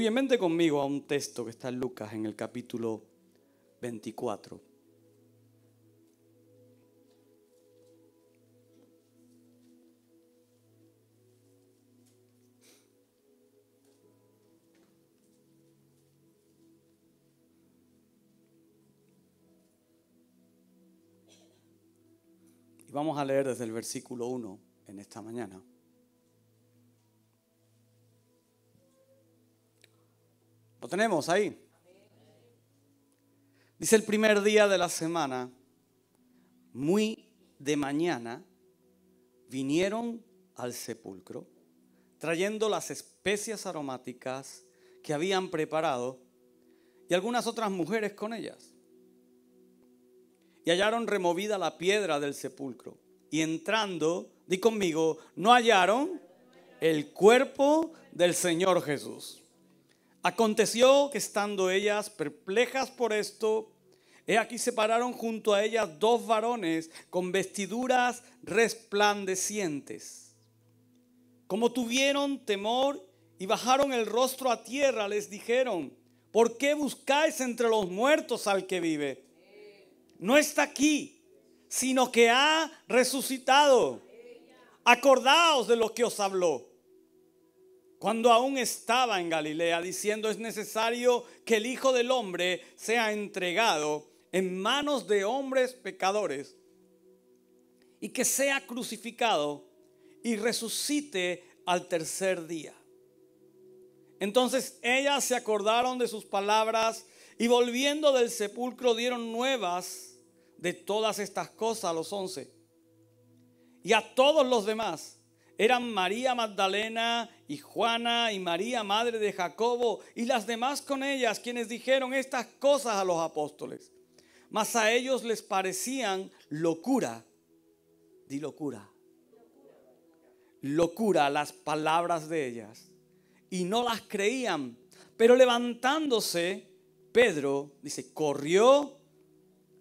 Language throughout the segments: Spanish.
Muy bien, vente conmigo a un texto que está en Lucas en el capítulo 24. Y vamos a leer desde el versículo 1 en esta mañana. ¿Lo tenemos ahí? Dice: el primer día de la semana, muy de mañana, vinieron al sepulcro, trayendo las especias aromáticas que habían preparado y algunas otras mujeres con ellas. Y hallaron removida la piedra del sepulcro. Y entrando, di conmigo, no hallaron el cuerpo del Señor Jesús. Aconteció que estando ellas perplejas por esto, he aquí se pararon junto a ellas dos varones con vestiduras resplandecientes. Como tuvieron temor y bajaron el rostro a tierra, les dijeron: ¿por qué buscáis entre los muertos al que vive? No está aquí, sino que ha resucitado. Acordaos de lo que os habló cuando aún estaba en Galilea, diciendo: es necesario que el Hijo del Hombre sea entregado en manos de hombres pecadores y que sea crucificado y resucite al tercer día. Entonces ellas se acordaron de sus palabras y volviendo del sepulcro dieron nuevas de todas estas cosas a los 11. Y a todos los demás eran María Magdalena y Juana y María, madre de Jacobo, y las demás con ellas, quienes dijeron estas cosas a los apóstoles. Mas a ellos les parecían locura. Di locura. Locura las palabras de ellas. Y no las creían. Pero levantándose, Pedro, dice, corrió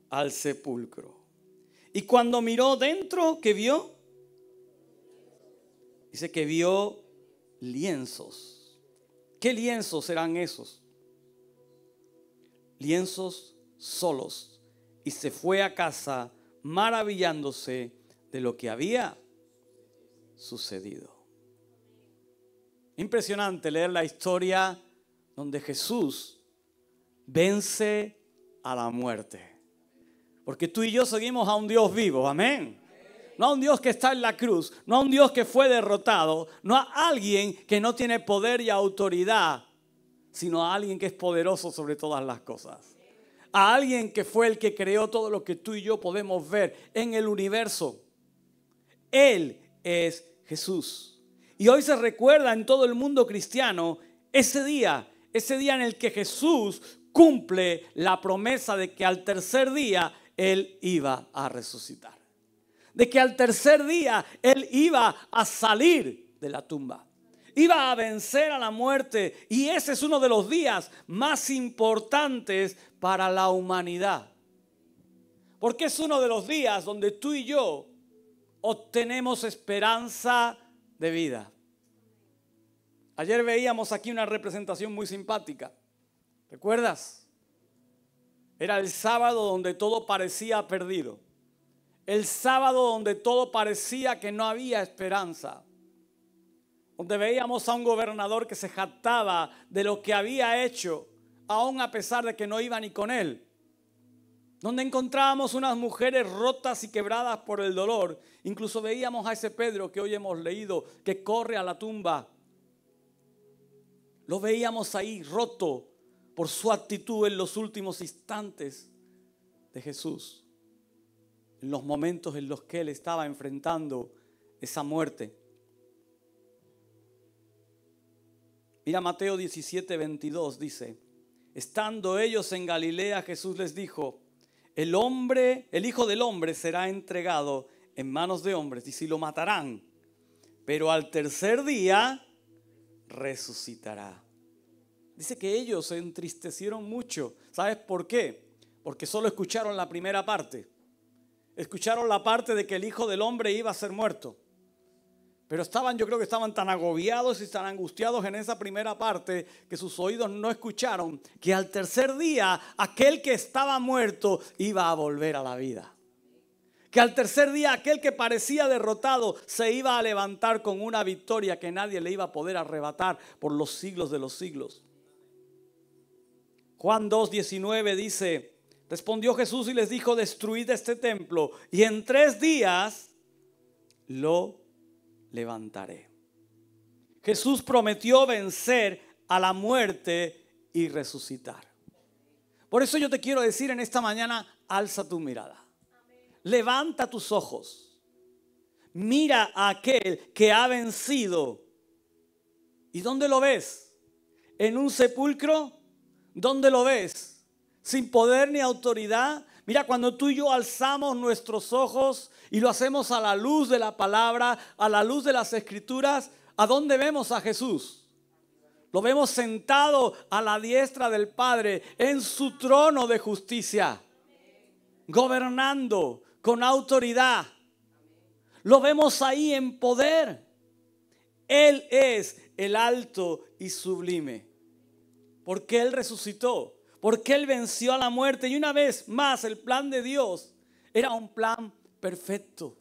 al sepulcro. Y cuando miró dentro, ¿qué vio? Dice que vio lienzos. ¿Qué lienzos eran esos? Lienzos solos. Y se fue a casa maravillándose de lo que había sucedido. Impresionante leer la historia donde Jesús vence a la muerte. Porque tú y yo seguimos a un Dios vivo, amén. No a un Dios que está en la cruz, no a un Dios que fue derrotado, no a alguien que no tiene poder y autoridad, sino a alguien que es poderoso sobre todas las cosas. A alguien que fue el que creó todo lo que tú y yo podemos ver en el universo. Él es Jesús. Y hoy se recuerda en todo el mundo cristiano ese día en el que Jesús cumple la promesa de que al tercer día Él iba a resucitar. De que al tercer día Él iba a salir de la tumba. Iba a vencer a la muerte. Y ese es uno de los días más importantes para la humanidad. Porque es uno de los días donde tú y yo obtenemos esperanza de vida. Ayer veíamos aquí una representación muy simpática. ¿Recuerdas? Era el sábado donde todo parecía perdido. El sábado donde todo parecía que no había esperanza. Donde veíamos a un gobernador que se jactaba de lo que había hecho, aún a pesar de que no iba ni con él. Donde encontrábamos unas mujeres rotas y quebradas por el dolor. Incluso veíamos a ese Pedro que hoy hemos leído, que corre a la tumba. Lo veíamos ahí roto por su actitud en los últimos instantes de Jesús. En los momentos en los que Él estaba enfrentando esa muerte. Mira Mateo 17:22 dice: estando ellos en Galilea, Jesús les dijo: el Hijo del Hombre será entregado en manos de hombres y si lo matarán, pero al tercer día resucitará. Dice que ellos se entristecieron mucho. ¿Sabes por qué? Porque solo escucharon la primera parte. Escucharon la parte de que el Hijo del Hombre iba a ser muerto. Pero yo creo que estaban tan agobiados y tan angustiados en esa primera parte que sus oídos no escucharon que al tercer día aquel que estaba muerto iba a volver a la vida. Que al tercer día aquel que parecía derrotado se iba a levantar con una victoria que nadie le iba a poder arrebatar por los siglos de los siglos. Juan 2:19 dice: respondió Jesús y les dijo: destruid este templo y en 3 días lo levantaré. Jesús prometió vencer a la muerte y resucitar. Por eso yo te quiero decir en esta mañana: alza tu mirada. Levanta tus ojos. Mira a aquel que ha vencido. ¿Y dónde lo ves? ¿En un sepulcro? ¿Dónde lo ves? Sin poder ni autoridad. Mira, cuando tú y yo alzamos nuestros ojos y lo hacemos a la luz de la palabra, a la luz de las escrituras, ¿a dónde vemos a Jesús? Lo vemos sentado a la diestra del Padre en su trono de justicia, gobernando con autoridad. Lo vemos ahí en poder. Él es el alto y sublime. Porque Él resucitó. Porque Él venció a la muerte. Y una vez más, el plan de Dios era un plan perfecto.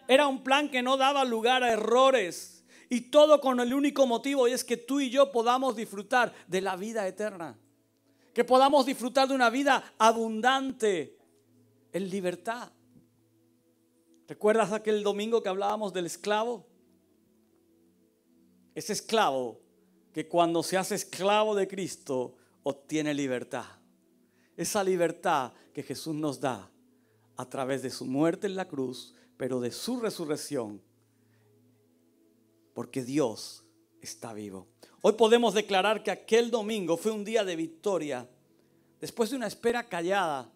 Era un plan que no daba lugar a errores. Y todo con el único motivo, y es que tú y yo podamos disfrutar de la vida eterna. Que podamos disfrutar de una vida abundante en libertad. ¿Recuerdas aquel domingo que hablábamos del esclavo? Ese esclavo que cuando se hace esclavo de Cristo obtiene libertad. Esa libertad que Jesús nos da a través de su muerte en la cruz, pero de su resurrección, porque Dios está vivo. Hoy podemos declarar que aquel domingo fue un día de victoria, después de una espera callada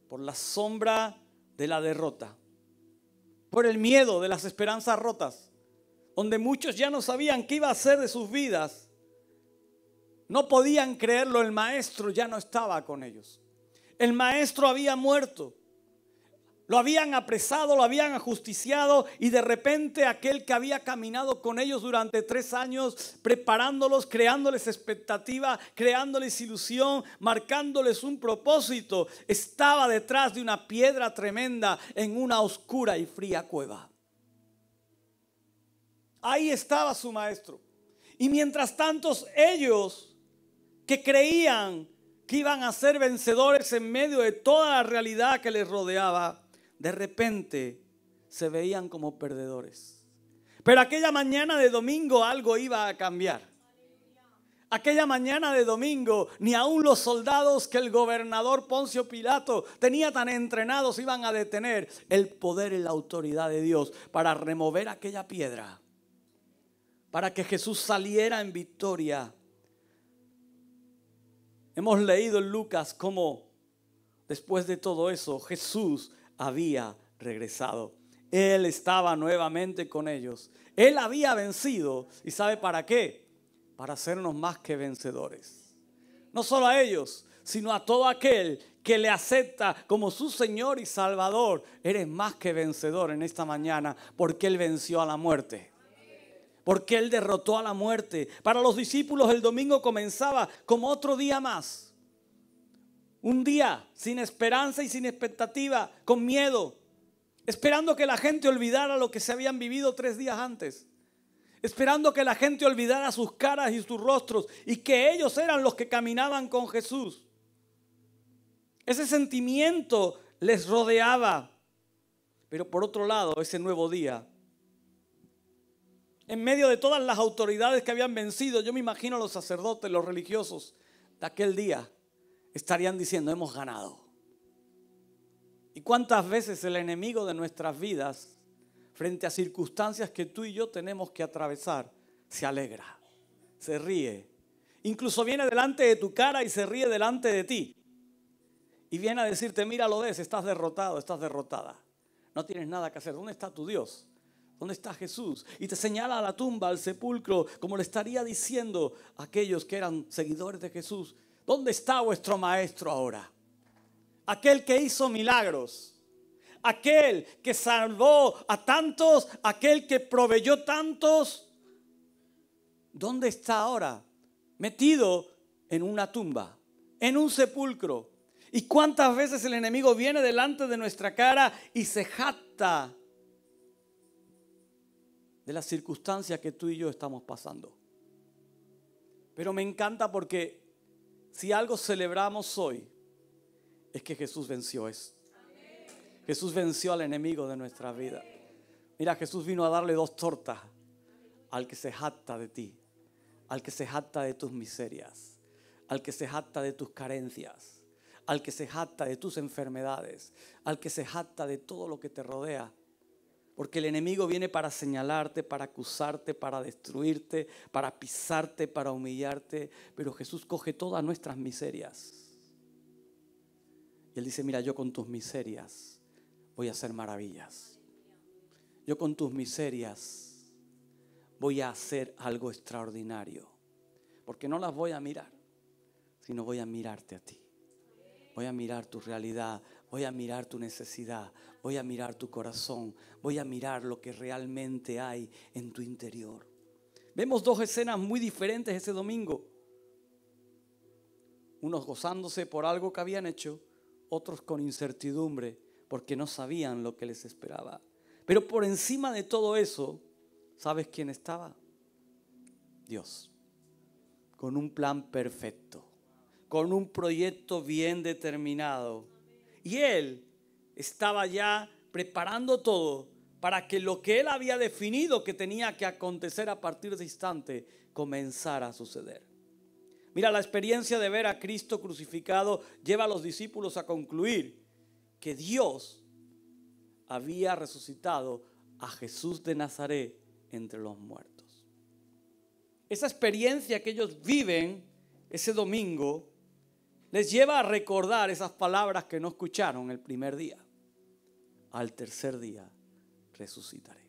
por la sombra de la derrota, por el miedo de las esperanzas rotas, donde muchos ya no sabían qué iba a hacer de sus vidas. No podían creerlo, el maestro ya no estaba con ellos. El maestro había muerto. Lo habían apresado, lo habían ajusticiado y de repente aquel que había caminado con ellos durante 3 años, preparándolos, creándoles expectativa, creándoles ilusión, marcándoles un propósito, estaba detrás de una piedra tremenda en una oscura y fría cueva. Ahí estaba su maestro. Y mientras tanto ellos que creían que iban a ser vencedores en medio de toda la realidad que les rodeaba, de repente se veían como perdedores. Pero aquella mañana de domingo algo iba a cambiar. Aquella mañana de domingo ni aun los soldados que el gobernador Poncio Pilato tenía tan entrenados iban a detener el poder y la autoridad de Dios para remover aquella piedra, para que Jesús saliera en victoria. Hemos leído en Lucas cómo después de todo eso Jesús había regresado. Él estaba nuevamente con ellos. Él había vencido. ¿Y sabe para qué? Para hacernos más que vencedores. No solo a ellos, sino a todo aquel que le acepta como su Señor y Salvador. Eres más que vencedor en esta mañana porque Él venció a la muerte. Porque Él derrotó a la muerte. Para los discípulos el domingo comenzaba como otro día más. Un día sin esperanza y sin expectativa, con miedo, esperando que la gente olvidara lo que se habían vivido 3 días antes, esperando que la gente olvidara sus caras y sus rostros y que ellos eran los que caminaban con Jesús. Ese sentimiento les rodeaba, pero por otro lado, ese nuevo día, en medio de todas las autoridades que habían vencido, yo me imagino a los sacerdotes, los religiosos de aquel día, estarían diciendo: hemos ganado. ¿Y cuántas veces el enemigo de nuestras vidas, frente a circunstancias que tú y yo tenemos que atravesar, se alegra, se ríe, incluso viene delante de tu cara y se ríe delante de ti y viene a decirte: mira, lo ves, estás derrotado, estás derrotada, no tienes nada que hacer, ¿dónde está tu Dios? ¿Dónde está Jesús? Y te señala a la tumba, al sepulcro, como le estaría diciendo a aquellos que eran seguidores de Jesús: ¿dónde está vuestro maestro ahora? Aquel que hizo milagros, aquel que salvó a tantos, aquel que proveyó tantos, ¿dónde está ahora? Metido en una tumba, en un sepulcro. ¿Y cuántas veces el enemigo viene delante de nuestra cara y se jacta de las circunstancias que tú y yo estamos pasando? Pero me encanta porque si algo celebramos hoy es que Jesús venció eso. Jesús venció al enemigo de nuestra vida. Mira, Jesús vino a darle 2 tortas al que se jacta de ti, al que se jacta de tus miserias, al que se jacta de tus carencias, al que se jacta de tus enfermedades, al que se jacta de todo lo que te rodea. Porque el enemigo viene para señalarte, para acusarte, para destruirte, para pisarte, para humillarte. Pero Jesús coge todas nuestras miserias. Y Él dice, mira, yo con tus miserias voy a hacer maravillas. Yo con tus miserias voy a hacer algo extraordinario. Porque no las voy a mirar, sino voy a mirarte a ti. Voy a mirar tu realidad, voy a mirar tu necesidad, voy a mirar tu corazón, voy a mirar lo que realmente hay en tu interior. Vemos 2 escenas muy diferentes ese domingo. Unos gozándose por algo que habían hecho, otros con incertidumbre porque no sabían lo que les esperaba. Pero por encima de todo eso, ¿sabes quién estaba? Dios, con un plan perfecto, con un proyecto bien determinado. Y Él estaba ya preparando todo para que lo que Él había definido que tenía que acontecer a partir de ese instante comenzara a suceder. Mira, la experiencia de ver a Cristo crucificado lleva a los discípulos a concluir que Dios había resucitado a Jesús de Nazaret entre los muertos. Esa experiencia que ellos viven ese domingo les lleva a recordar esas palabras que no escucharon el primer día. Al tercer día resucitaré.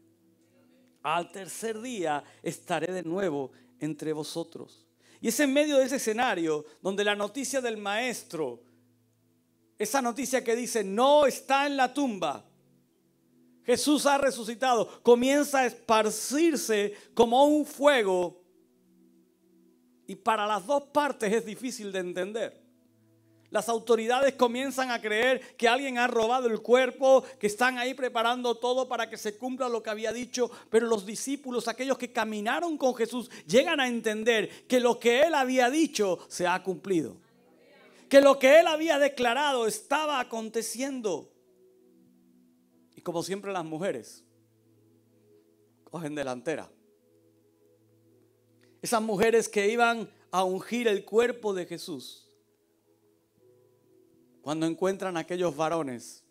Al tercer día estaré de nuevo entre vosotros. Y es en medio de ese escenario donde la noticia del maestro, esa noticia que dice no está en la tumba, Jesús ha resucitado, comienza a esparcirse como un fuego. Y para las 2 partes es difícil de entender. Las autoridades comienzan a creer que alguien ha robado el cuerpo, que están ahí preparando todo para que se cumpla lo que había dicho. Pero los discípulos, aquellos que caminaron con Jesús, llegan a entender que lo que Él había dicho se ha cumplido. Que lo que Él había declarado estaba aconteciendo. Y como siempre las mujeres cogen delantera. Esas mujeres que iban a ungir el cuerpo de Jesús, cuando encuentran a aquellos varones,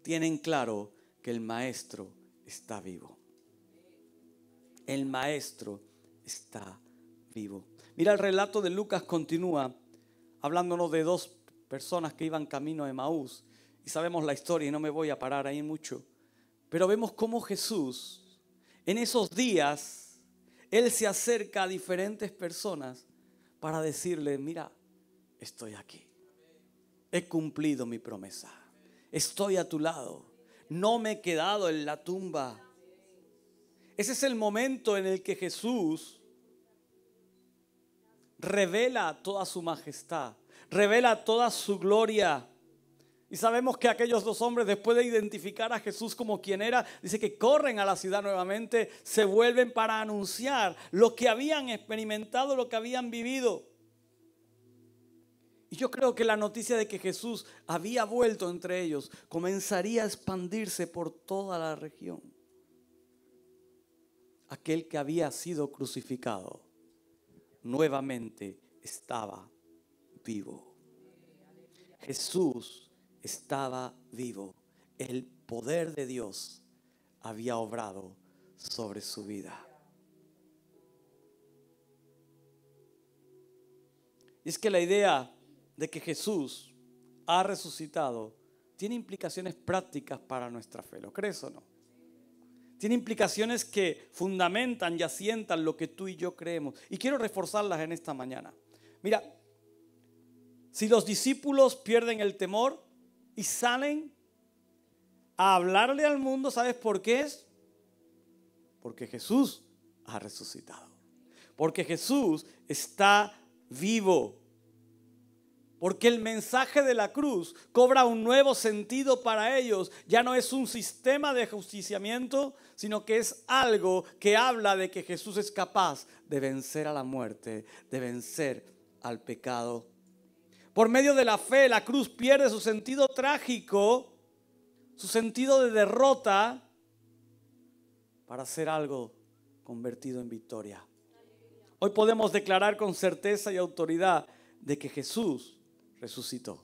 tienen claro que el maestro está vivo. El maestro está vivo. Mira, el relato de Lucas continúa hablándonos de 2 personas que iban camino a Emaús. Y sabemos la historia y no me voy a parar ahí mucho. Pero vemos cómo Jesús, en esos días, Él se acerca a diferentes personas para decirle, mira, estoy aquí. He cumplido mi promesa. Estoy a tu lado. No me he quedado en la tumba. Ese es el momento en el que Jesús revela toda su majestad, revela toda su gloria. Y sabemos que aquellos 2 hombres, después de identificar a Jesús como quien era, dice que corren a la ciudad nuevamente, se vuelven para anunciar lo que habían experimentado, lo que habían vivido. Y yo creo que la noticia de que Jesús había vuelto entre ellos comenzaría a expandirse por toda la región. Aquel que había sido crucificado nuevamente estaba vivo. Jesús estaba vivo. El poder de Dios había obrado sobre su vida. Y es que la idea de que Jesús ha resucitado tiene implicaciones prácticas para nuestra fe. ¿Lo crees o no? Tiene implicaciones que fundamentan y asientan lo que tú y yo creemos. Y quiero reforzarlas en esta mañana. Mira, si los discípulos pierden el temor y salen a hablarle al mundo, ¿sabes por qué es? Porque Jesús ha resucitado. Porque Jesús está vivo. Porque el mensaje de la cruz cobra un nuevo sentido para ellos. Ya no es un sistema de ajusticiamiento, sino que es algo que habla de que Jesús es capaz de vencer a la muerte, de vencer al pecado. Por medio de la fe, la cruz pierde su sentido trágico, su sentido de derrota, para ser algo convertido en victoria. Hoy podemos declarar con certeza y autoridad de que Jesús resucitó.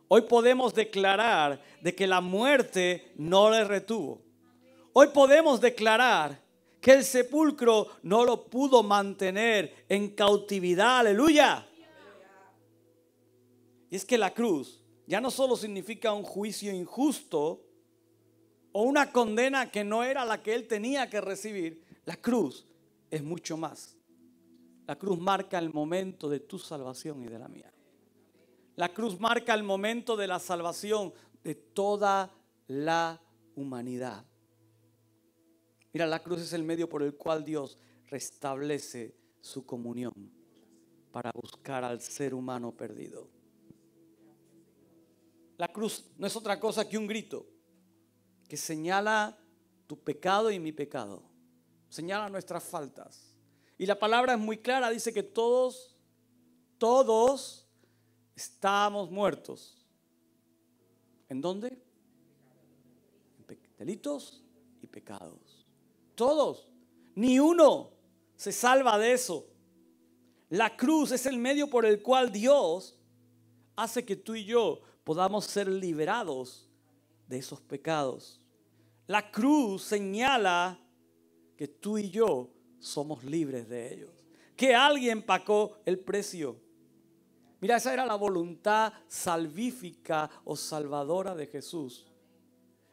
Hoy podemos declarar de que la muerte no le retuvo. Hoy podemos declarar que el sepulcro no lo pudo mantener en cautividad. Aleluya. Y es que la cruz ya no solo significa un juicio injusto o una condena que no era la que él tenía que recibir. La cruz es mucho más. La cruz marca el momento de tu salvación y de la mía. La cruz marca el momento de la salvación de toda la humanidad. Mira, la cruz es el medio por el cual Dios restablece su comunión para buscar al ser humano perdido. La cruz no es otra cosa que un grito que señala tu pecado y mi pecado. Señala nuestras faltas. Y la palabra es muy clara, dice que todos estamos muertos. ¿En dónde? En delitos y pecados. Todos. Ni uno se salva de eso. La cruz es el medio por el cual Dios hace que tú y yo podamos ser liberados de esos pecados. La cruz señala que tú y yo somos libres de ellos. Que alguien pagó el precio. Mira, esa era la voluntad salvífica o salvadora de Jesús.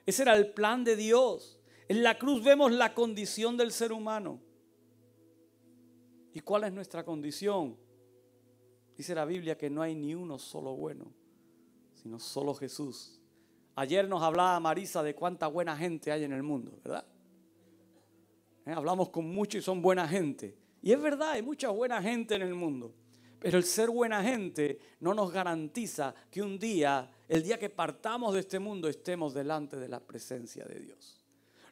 Ese era el plan de Dios. En la cruz vemos la condición del ser humano. ¿Y cuál es nuestra condición? Dice la Biblia que no hay ni uno solo bueno, sino solo Jesús. Ayer nos hablaba Marisa de cuánta buena gente hay en el mundo, ¿verdad? Hablamos con muchos y son buena gente. Y es verdad, hay mucha buena gente en el mundo. Pero el ser buena gente no nos garantiza que un día, el día que partamos de este mundo, estemos delante de la presencia de Dios.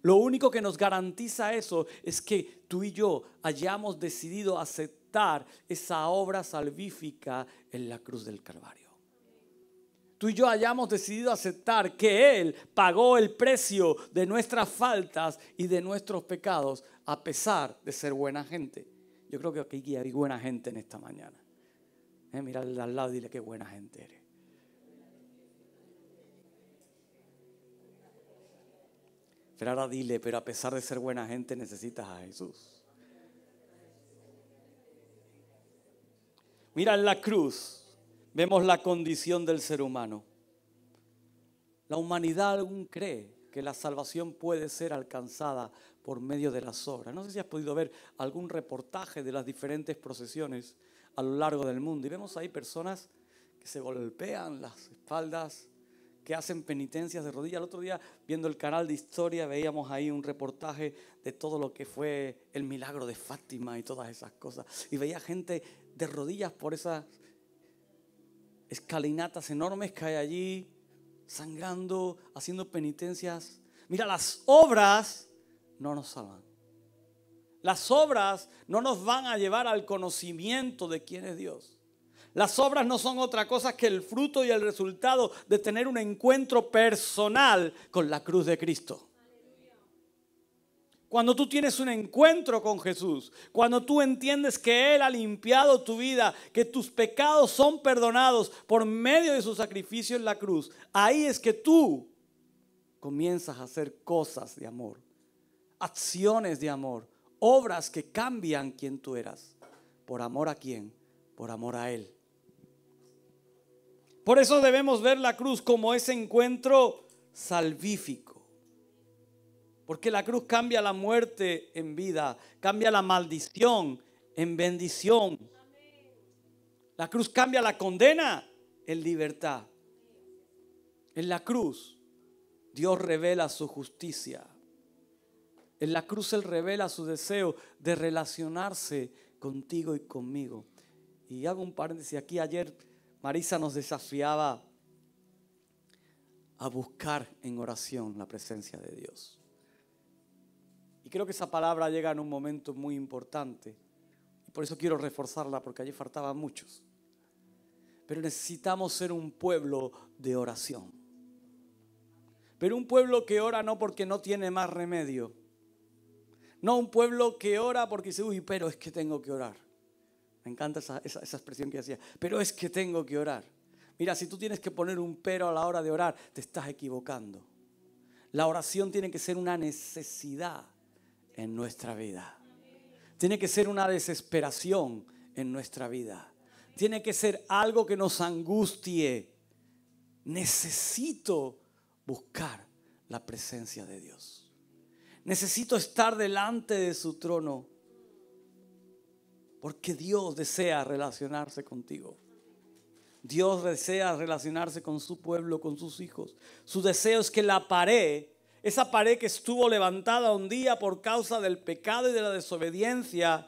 Lo único que nos garantiza eso es que tú y yo hayamos decidido aceptar esa obra salvífica en la cruz del Calvario. Tú y yo hayamos decidido aceptar que Él pagó el precio de nuestras faltas y de nuestros pecados a pesar de ser buena gente. Yo creo que aquí hay buena gente en esta mañana. Mira al lado y dile qué buena gente eres. Pero ahora dile, pero a pesar de ser buena gente necesitas a Jesús. Mira en la cruz vemos la condición del ser humano. La humanidad aún cree que la salvación puede ser alcanzada por medio de las obras. No sé si has podido ver algún reportaje de las diferentes procesiones a lo largo del mundo. Y vemos ahí personas que se golpean las espaldas, que hacen penitencias de rodillas. El otro día, viendo el canal de Historia, veíamos ahí un reportaje de todo lo que fue el milagro de Fátima y todas esas cosas. Y veía gente de rodillas por esas escalinatas enormes que hay allí, sangrando, haciendo penitencias. Mira, las obras no nos salvan. Las obras no nos van a llevar al conocimiento de quién es Dios. Las obras no son otra cosa que el fruto y el resultado de tener un encuentro personal con la cruz de Cristo. Cuando tú tienes un encuentro con Jesús, cuando tú entiendes que Él ha limpiado tu vida, que tus pecados son perdonados por medio de su sacrificio en la cruz, ahí es que tú comienzas a hacer cosas de amor, acciones de amor, obras que cambian quién tú eras. ¿Por amor a quién? Por amor a Él. Por eso debemos ver la cruz como ese encuentro salvífico. Porque la cruz cambia la muerte en vida, cambia la maldición en bendición. La cruz cambia la condena en libertad. En la cruz, Dios revela su justicia. En la cruz Él revela su deseo de relacionarse contigo y conmigo. Y hago un paréntesis aquí. Ayer Marisa nos desafiaba a buscar en oración la presencia de Dios. Y creo que esa palabra llega en un momento muy importante. Y por eso quiero reforzarla, porque allí faltaban muchos. Pero necesitamos ser un pueblo de oración. Pero un pueblo que ora no porque no tiene más remedio. No un pueblo que ora porque dice, uy, pero es que tengo que orar. Me encanta esa expresión que hacía. Pero es que tengo que orar. Mira, si tú tienes que poner un pero a la hora de orar, te estás equivocando. La oración tiene que ser una necesidad en nuestra vida. Tiene que ser una desesperación en nuestra vida. Tiene que ser algo que nos angustie. Necesito buscar la presencia de Dios. Necesito estar delante de su trono. Porque Dios desea relacionarse contigo. Dios desea relacionarse con su pueblo, con sus hijos. Su deseo es que la pared, esa pared que estuvo levantada un día por causa del pecado y de la desobediencia,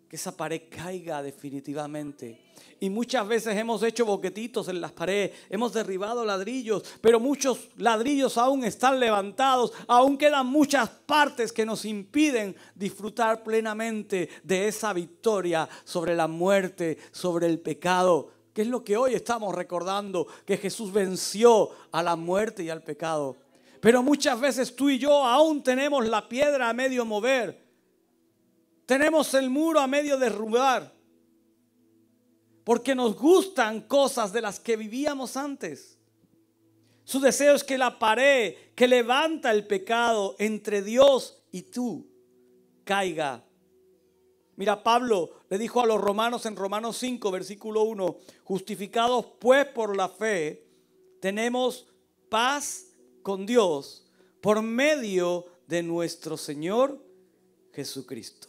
que esa pared caiga definitivamente. Y muchas veces hemos hecho boquetitos en las paredes, hemos derribado ladrillos, pero muchos ladrillos aún están levantados, aún quedan muchas partes que nos impiden disfrutar plenamente de esa victoria sobre la muerte, sobre el pecado. ¿Qué es lo que hoy estamos recordando? Que Jesús venció a la muerte y al pecado. Pero muchas veces tú y yo aún tenemos la piedra a medio mover. Tenemos el muro a medio derrubar. Porque nos gustan cosas de las que vivíamos antes. Su deseo es que la pared que levanta el pecado entre Dios y tú caiga. Mira, Pablo le dijo a los romanos en Romanos 5, versículo 1, justificados pues por la fe, tenemos paz con Dios por medio de nuestro Señor Jesucristo.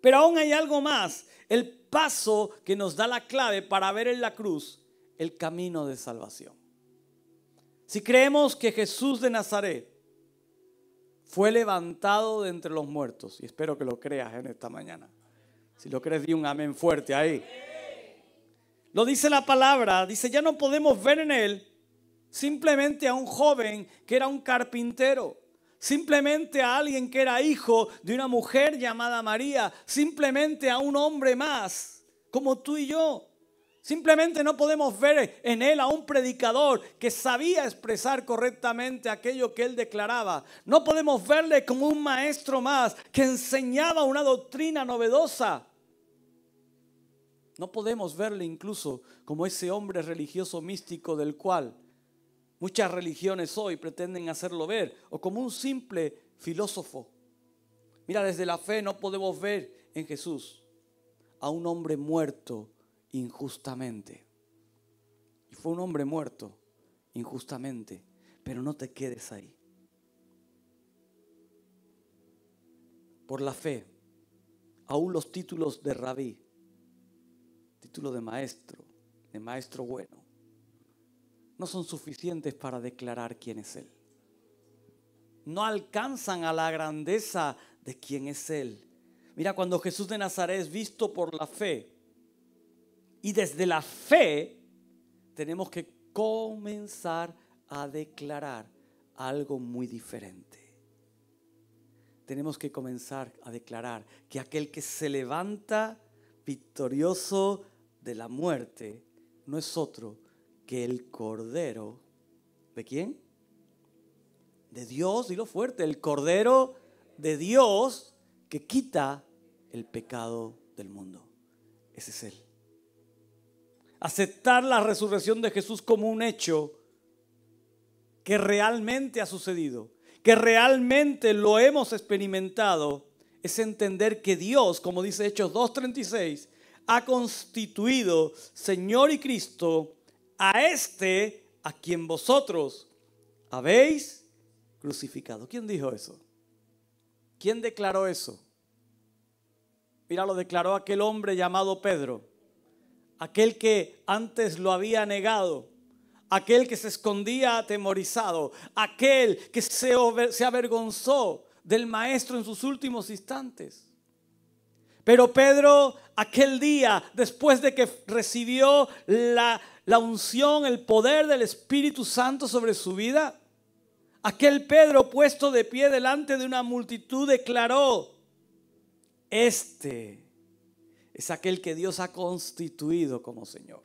Pero aún hay algo más, el paso que nos da la clave para ver en la cruz el camino de salvación. Si creemos que Jesús de Nazaret fue levantado de entre los muertos, y espero que lo creas en esta mañana. Si lo crees, di un amén fuerte ahí. Lo dice la palabra, dice, ya no podemos ver en él simplemente a un joven que era un carpintero, simplemente a alguien que era hijo de una mujer llamada María, simplemente a un hombre más, como tú y yo. Simplemente no podemos ver en él a un predicador que sabía expresar correctamente aquello que él declaraba. No podemos verle como un maestro más que enseñaba una doctrina novedosa. No podemos verle incluso como ese hombre religioso místico del cual muchas religiones hoy pretenden hacerlo ver, o como un simple filósofo. Mira, desde la fe no podemos ver en Jesús a un hombre muerto injustamente. Y fue un hombre muerto injustamente, pero no te quedes ahí. Por la fe, aún los títulos de rabí, título de maestro bueno, no son suficientes para declarar quién es Él. No alcanzan a la grandeza de quién es Él. Mira, cuando Jesús de Nazaret es visto por la fe, y desde la fe tenemos que comenzar a declarar algo muy diferente. Tenemos que comenzar a declarar que aquel que se levanta victorioso de la muerte no es otro que el Cordero. ¿De quién? De Dios, dilo fuerte, el Cordero de Dios que quita el pecado del mundo. Ese es Él. Aceptar la resurrección de Jesús como un hecho que realmente ha sucedido, que realmente lo hemos experimentado, es entender que Dios, como dice Hechos 2:36, ha constituido Señor y Cristo a este a quien vosotros habéis crucificado. ¿Quién dijo eso? ¿Quién declaró eso? Mira, lo declaró aquel hombre llamado Pedro. Aquel que antes lo había negado, aquel que se escondía atemorizado, aquel que se avergonzó del maestro en sus últimos instantes. Pero Pedro, aquel día, después de que recibió la unción, el poder del Espíritu Santo sobre su vida, aquel Pedro puesto de pie delante de una multitud declaró: este es aquel que Dios ha constituido como Señor.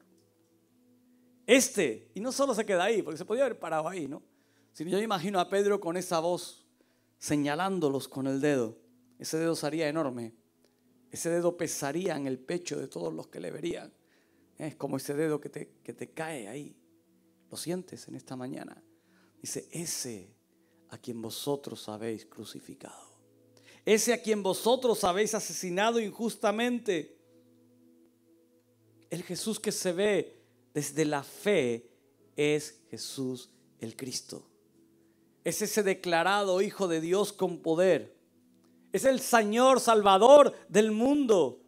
Y no solo se queda ahí, porque se podía haber parado ahí, ¿no? Sino yo imagino a Pedro con esa voz señalándolos con el dedo. Ese dedo sería enorme. Ese dedo pesaría en el pecho de todos los que le verían. Es como ese dedo que te cae ahí. ¿Lo sientes en esta mañana? Dice: ese a quien vosotros habéis crucificado. Ese a quien vosotros habéis asesinado injustamente. El Jesús que se ve desde la fe es Jesús el Cristo. Es ese declarado Hijo de Dios con poder. Es el Señor Salvador del mundo.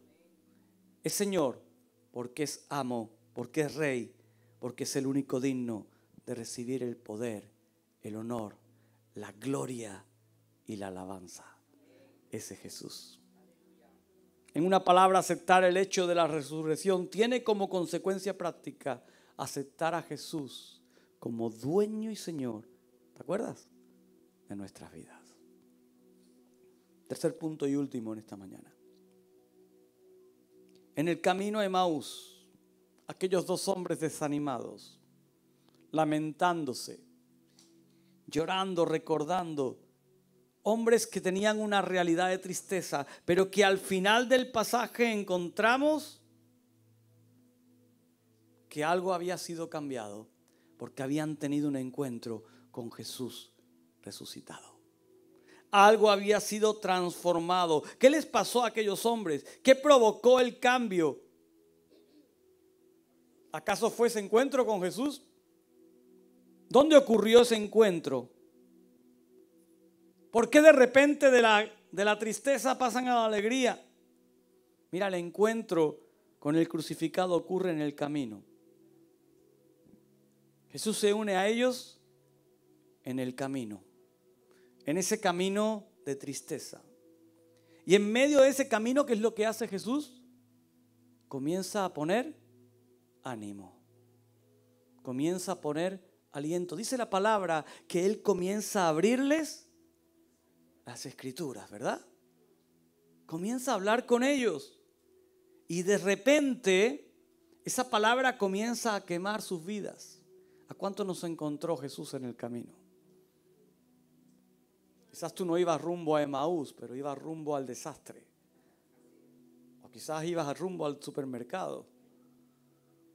Es Señor porque es amo, porque es Rey, porque es el único digno de recibir el poder, el honor, la gloria y la alabanza. Ese Jesús. En una palabra, aceptar el hecho de la resurrección tiene como consecuencia práctica aceptar a Jesús como dueño y Señor, ¿te acuerdas?, de nuestras vidas. Tercer punto y último en esta mañana. En el camino a Emaús, aquellos dos hombres desanimados, lamentándose, llorando, recordando, hombres que tenían una realidad de tristeza, pero que al final del pasaje encontramos que algo había sido cambiado porque habían tenido un encuentro con Jesús resucitado. Algo había sido transformado. ¿Qué les pasó a aquellos hombres? ¿Qué provocó el cambio? ¿Acaso fue ese encuentro con Jesús? ¿Dónde ocurrió ese encuentro? ¿Por qué de repente de la tristeza pasan a la alegría? Mira, el encuentro con el crucificado ocurre en el camino. Jesús se une a ellos en el camino, en ese camino de tristeza. Y en medio de ese camino, ¿qué es lo que hace Jesús? Comienza a poner ánimo, comienza a poner aliento. Dice la palabra que Él comienza a abrirles las escrituras, ¿verdad? Comienza a hablar con ellos y de repente esa palabra comienza a quemar sus vidas. ¿A cuánto nos encontró Jesús en el camino? Quizás tú no ibas rumbo a Emaús, pero ibas rumbo al desastre. O quizás ibas rumbo al supermercado.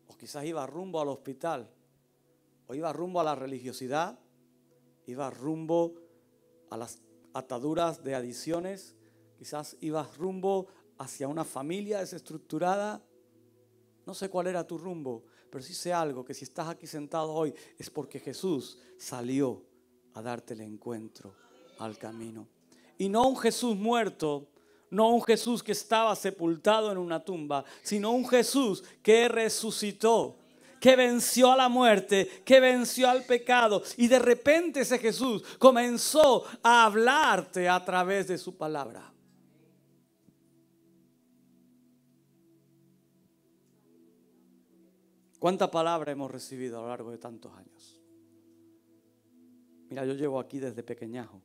O quizás ibas rumbo al hospital. O ibas rumbo a la religiosidad. Ibas rumbo a las ataduras de adicciones. Quizás ibas rumbo hacia una familia desestructurada. No sé cuál era tu rumbo, pero sí sé algo, que si estás aquí sentado hoy es porque Jesús salió a darte el encuentro al camino. Y no un Jesús muerto, no un Jesús que estaba sepultado en una tumba, sino un Jesús que resucitó, que venció a la muerte, que venció al pecado. Y de repente ese Jesús comenzó a hablarte a través de su palabra. ¿Cuánta palabra hemos recibido a lo largo de tantos años? Mira, yo llevo aquí desde pequeñajo.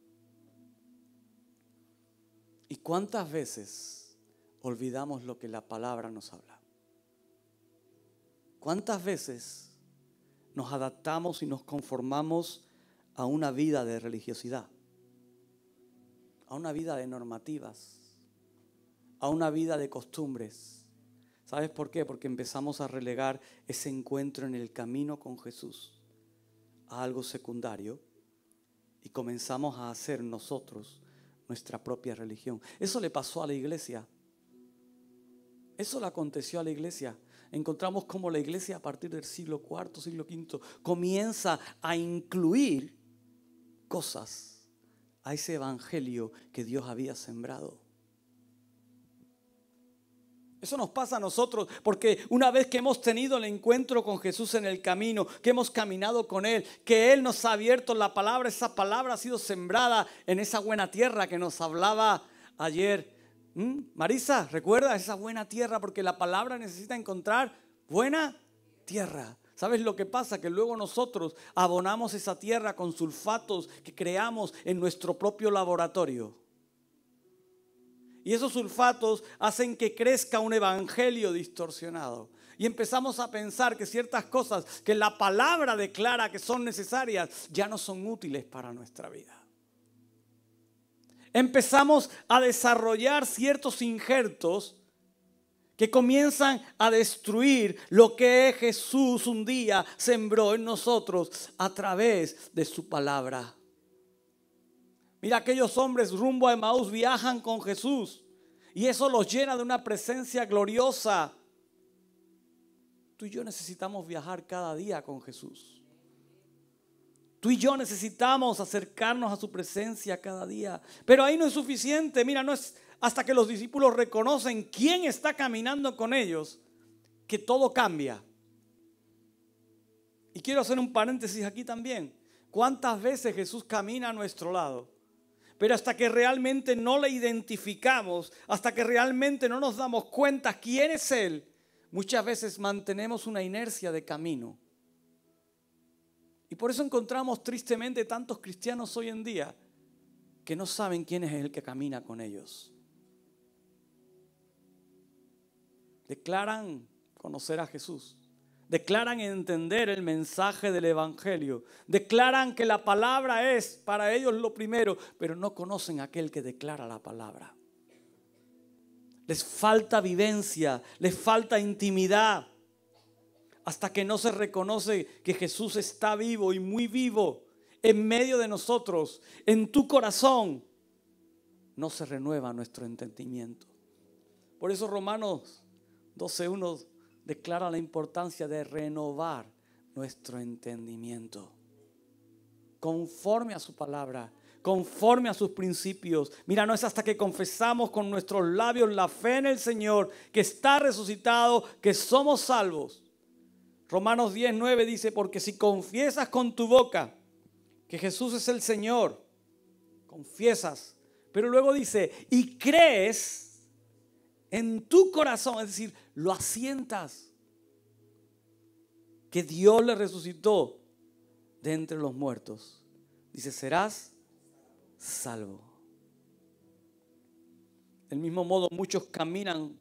¿Y cuántas veces olvidamos lo que la palabra nos habla? ¿Cuántas veces nos adaptamos y nos conformamos a una vida de religiosidad? A una vida de normativas, a una vida de costumbres. ¿Sabes por qué? Porque empezamos a relegar ese encuentro en el camino con Jesús a algo secundario y comenzamos a hacer nosotros nuestra propia religión. Eso le pasó a la iglesia. Eso le aconteció a la iglesia. Encontramos cómo la iglesia a partir del siglo IV, siglo V comienza a incluir cosas a ese evangelio que Dios había sembrado. Eso nos pasa a nosotros porque una vez que hemos tenido el encuentro con Jesús en el camino, que hemos caminado con Él, que Él nos ha abierto la palabra, esa palabra ha sido sembrada en esa buena tierra que nos hablaba ayer. Marisa, recuerda esa buena tierra porque la palabra necesita encontrar buena tierra. ¿Sabes lo que pasa? Que luego nosotros abonamos esa tierra con sulfatos que creamos en nuestro propio laboratorio. Y esos sulfatos hacen que crezca un evangelio distorsionado. Y empezamos a pensar que ciertas cosas que la palabra declara que son necesarias ya no son útiles para nuestra vida. Empezamos a desarrollar ciertos injertos que comienzan a destruir lo que Jesús un día sembró en nosotros a través de su palabra. Mira, aquellos hombres rumbo a Emaús viajan con Jesús y eso los llena de una presencia gloriosa. Tú y yo necesitamos viajar cada día con Jesús. Tú y yo necesitamos acercarnos a su presencia cada día. Pero ahí no es suficiente. Mira, no es hasta que los discípulos reconocen quién está caminando con ellos que todo cambia. Y quiero hacer un paréntesis aquí también. ¿Cuántas veces Jesús camina a nuestro lado? Pero hasta que realmente no le identificamos, hasta que realmente no nos damos cuenta quién es Él, muchas veces mantenemos una inercia de camino. Y por eso encontramos tristemente tantos cristianos hoy en día que no saben quién es el que camina con ellos. Declaran conocer a Jesús. Declaran entender el mensaje del evangelio. Declaran que la palabra es para ellos lo primero, pero no conocen a aquel que declara la palabra. Les falta vivencia, les falta intimidad. Hasta que no se reconoce que Jesús está vivo y muy vivo en medio de nosotros, en tu corazón, no se renueva nuestro entendimiento. Por eso Romanos 12:1 declara la importancia de renovar nuestro entendimiento conforme a su palabra, conforme a sus principios. Mira, no es hasta que confesamos con nuestros labios la fe en el Señor, que está resucitado, que somos salvos. Romanos 10:9 dice, porque si confiesas con tu boca que Jesús es el Señor, confiesas, pero luego dice, y crees en tu corazón, es decir, lo asientas, que Dios le resucitó de entre los muertos. Dice, serás salvo. Del mismo modo, muchos caminan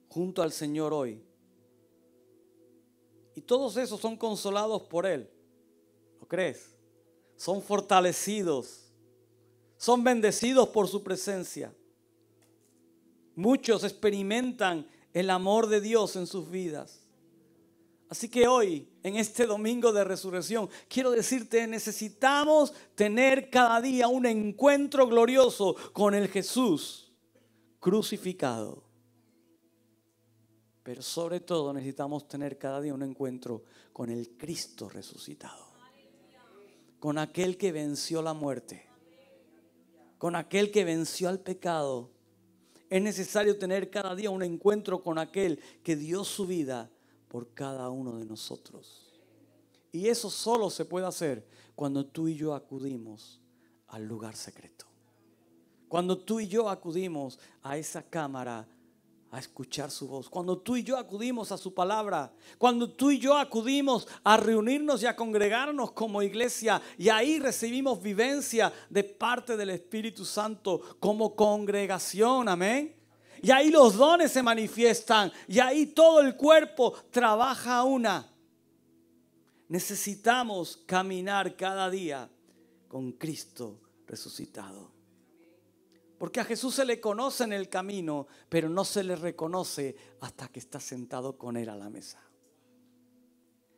junto al Señor hoy. Y todos esos son consolados por Él. ¿Lo crees? Son fortalecidos. Son bendecidos por su presencia. Muchos experimentan el amor de Dios en sus vidas. Así que hoy, en este domingo de resurrección, quiero decirte, necesitamos tener cada día un encuentro glorioso con el Jesús crucificado. Pero sobre todo necesitamos tener cada día un encuentro con el Cristo resucitado. Con aquel que venció la muerte. Con aquel que venció al pecado. Es necesario tener cada día un encuentro con aquel que dio su vida por cada uno de nosotros. Y eso solo se puede hacer cuando tú y yo acudimos al lugar secreto. Cuando tú y yo acudimos a esa cámara a escuchar su voz. Cuando tú y yo acudimos a su palabra. Cuando tú y yo acudimos a reunirnos y a congregarnos como iglesia. Y ahí recibimos vivencia de parte del Espíritu Santo como congregación. Amén. Y ahí los dones se manifiestan. Y ahí todo el cuerpo trabaja a una. Necesitamos caminar cada día con Cristo resucitado. Porque a Jesús se le conoce en el camino, pero no se le reconoce hasta que está sentado con Él a la mesa.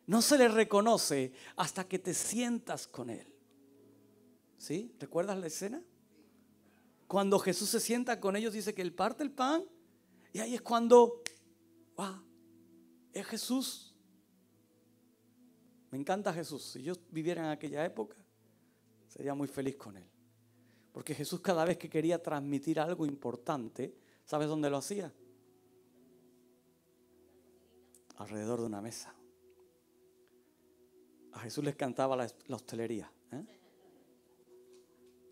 No se le reconoce hasta que te sientas con Él. ¿Sí? ¿Recuerdas la escena? Cuando Jesús se sienta con ellos, dice que Él parte el pan. Y ahí es cuando, ¡wow! Es Jesús. Me encanta Jesús. Si yo viviera en aquella época, sería muy feliz con Él. Porque Jesús cada vez que quería transmitir algo importante, ¿sabes dónde lo hacía? alrededor de una mesa. A Jesús le encantaba la hostelería.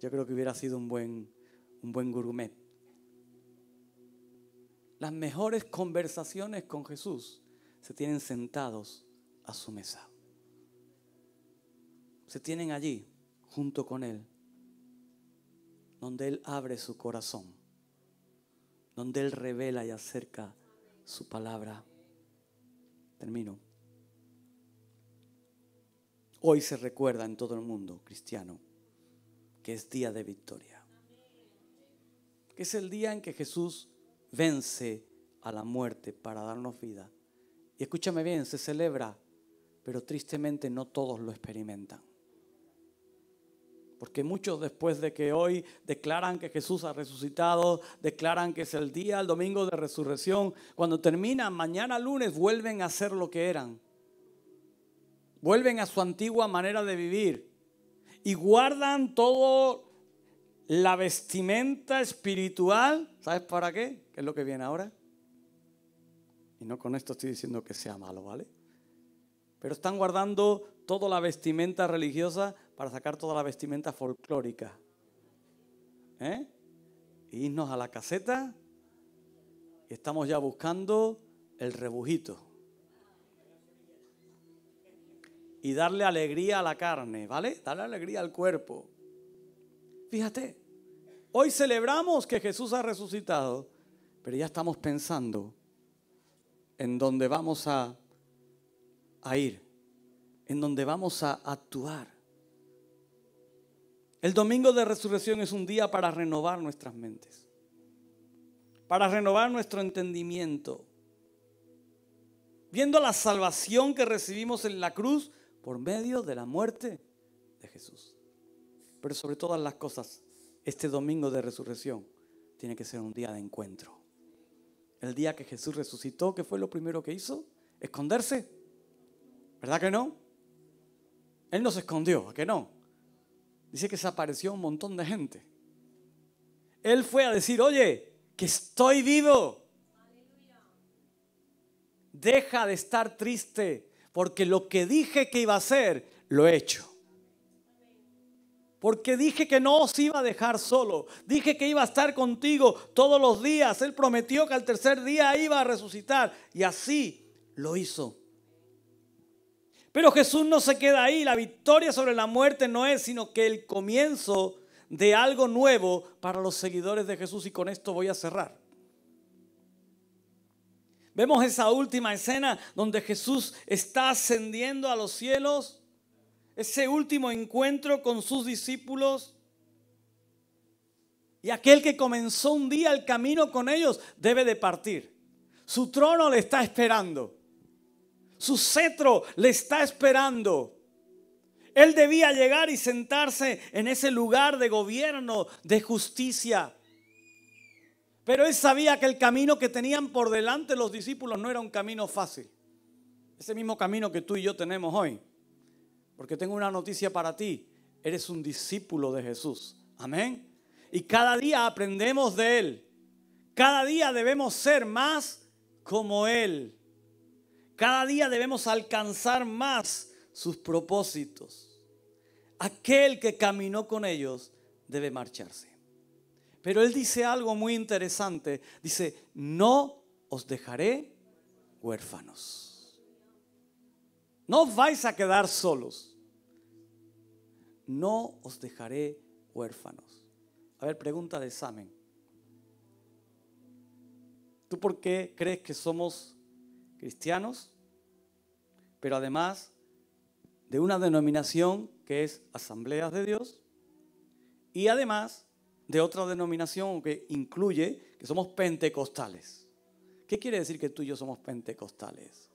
Yo creo que hubiera sido un buen gourmet. Las mejores conversaciones con Jesús se tienen sentados a su mesa. Se tienen allí, junto con Él, donde Él abre su corazón, donde Él revela y acerca su palabra. Termino. Hoy se recuerda en todo el mundo cristiano que es día de victoria. Que es el día en que Jesús vence a la muerte para darnos vida. Y escúchame bien, se celebra, pero tristemente no todos lo experimentan. Porque muchos, después de que hoy declaran que Jesús ha resucitado, declaran que es el día, el domingo de resurrección, cuando terminan mañana lunes vuelven a ser lo que eran. Vuelven a su antigua manera de vivir y guardan todo la vestimenta espiritual. ¿Sabes para qué? ¿Qué es lo que viene ahora? Y no con esto estoy diciendo que sea malo, ¿vale? Pero están guardando toda la vestimenta religiosa para sacar toda la vestimenta folclórica. E irnos a la caseta y estamos ya buscando el rebujito. Y darle alegría a la carne, ¿vale? Darle alegría al cuerpo. Fíjate, hoy celebramos que Jesús ha resucitado, pero ya estamos pensando en dónde vamos a ir, en dónde vamos a actuar. El domingo de resurrección es un día para renovar nuestras mentes, para renovar nuestro entendimiento, viendo la salvación que recibimos en la cruz por medio de la muerte de Jesús. Pero sobre todas las cosas, este domingo de resurrección tiene que ser un día de encuentro. El día que Jesús resucitó, ¿qué fue lo primero que hizo? Esconderse. ¿Verdad que no? Él no se escondió, ¿a que no? Dice que se apareció un montón de gente. Él fue a decir, oye, que estoy vivo. Deja de estar triste, porque lo que dije que iba a hacer, lo he hecho. Porque dije que no os iba a dejar solo. Dije que iba a estar contigo todos los días. Él prometió que al tercer día iba a resucitar. Y así lo hizo. Pero Jesús no se queda ahí. La victoria sobre la muerte no es sino que el comienzo de algo nuevo para los seguidores de Jesús. Y con esto voy a cerrar. Vemos esa última escena donde Jesús está ascendiendo a los cielos. Ese último encuentro con sus discípulos. Y aquel que comenzó un día el camino con ellos debe de partir. Su trono le está esperando. Su cetro le está esperando. Él debía llegar y sentarse en ese lugar de gobierno, de justicia. Pero él sabía que el camino que tenían por delante los discípulos no era un camino fácil. Ese mismo camino que tú y yo tenemos hoy. Porque tengo una noticia para ti. Eres un discípulo de Jesús. Amén. Y cada día aprendemos de Él. Cada día debemos ser más como Él. Cada día debemos alcanzar más sus propósitos. Aquel que caminó con ellos debe marcharse. Pero Él dice algo muy interesante. Dice, no os dejaré huérfanos. No os vais a quedar solos. No os dejaré huérfanos. A ver, pregunta de examen. ¿Tú por qué crees que somos cristianos? Pero además de una denominación que es Asambleas de Dios. Y además de otra denominación que incluye que somos pentecostales. ¿Qué quiere decir que tú y yo somos pentecostales?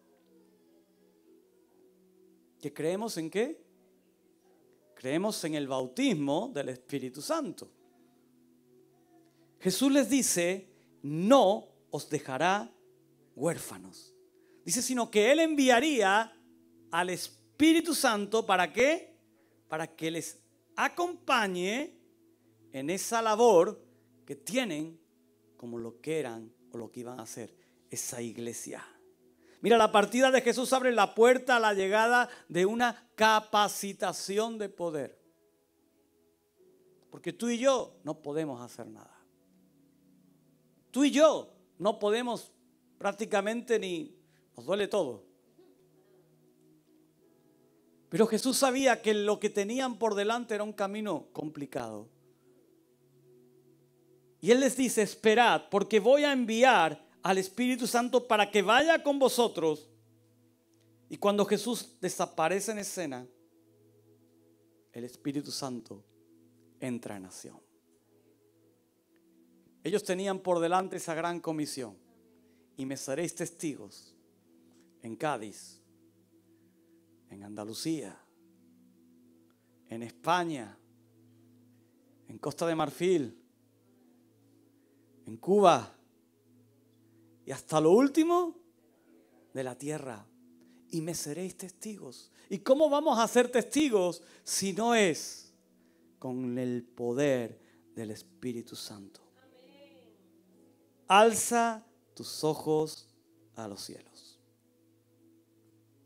¿Que creemos en qué? Creemos en el bautismo del Espíritu Santo. Jesús les dice, no os dejará huérfanos. Dice, sino que Él enviaría al Espíritu Santo, ¿para qué? Para que les acompañe en esa labor que tienen como lo que eran o lo que iban a hacer esa iglesia. Mira, la partida de Jesús abre la puerta a la llegada de una capacitación de poder. Porque tú y yo no podemos hacer nada. Tú y yo no podemos prácticamente ni... Nos duele todo. Pero Jesús sabía que lo que tenían por delante era un camino complicado. Y Él les dice, esperad, porque voy a enviar al Espíritu Santo para que vaya con vosotros. Y cuando Jesús desaparece en escena, el Espíritu Santo entra en acción. Ellos tenían por delante esa gran comisión. Y me seréis testigos en Cádiz, en Andalucía, en España, en Costa de Marfil, en Cuba y hasta lo último de la tierra. Y me seréis testigos. ¿Y cómo vamos a ser testigos si no es con el poder del Espíritu Santo? Alza tus ojos a los cielos.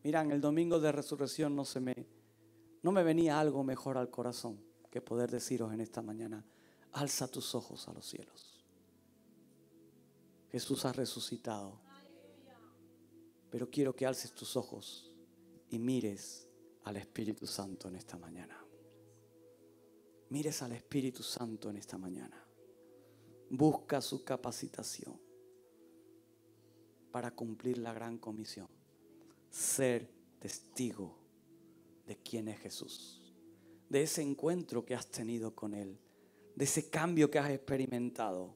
Miran, el domingo de resurrección no me venía algo mejor al corazón que poder deciros en esta mañana, alza tus ojos a los cielos. Jesús ha resucitado. Pero quiero que alces tus ojos y mires al Espíritu Santo en esta mañana. Mires al Espíritu Santo en esta mañana. Busca su capacitación para cumplir la gran comisión. Ser testigo de quién es Jesús. De ese encuentro que has tenido con Él. De ese cambio que has experimentado.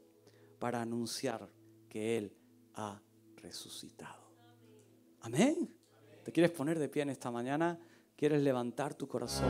Para anunciar que Él ha resucitado. Amén. ¿Te quieres poner de pie en esta mañana? ¿Quieres levantar tu corazón?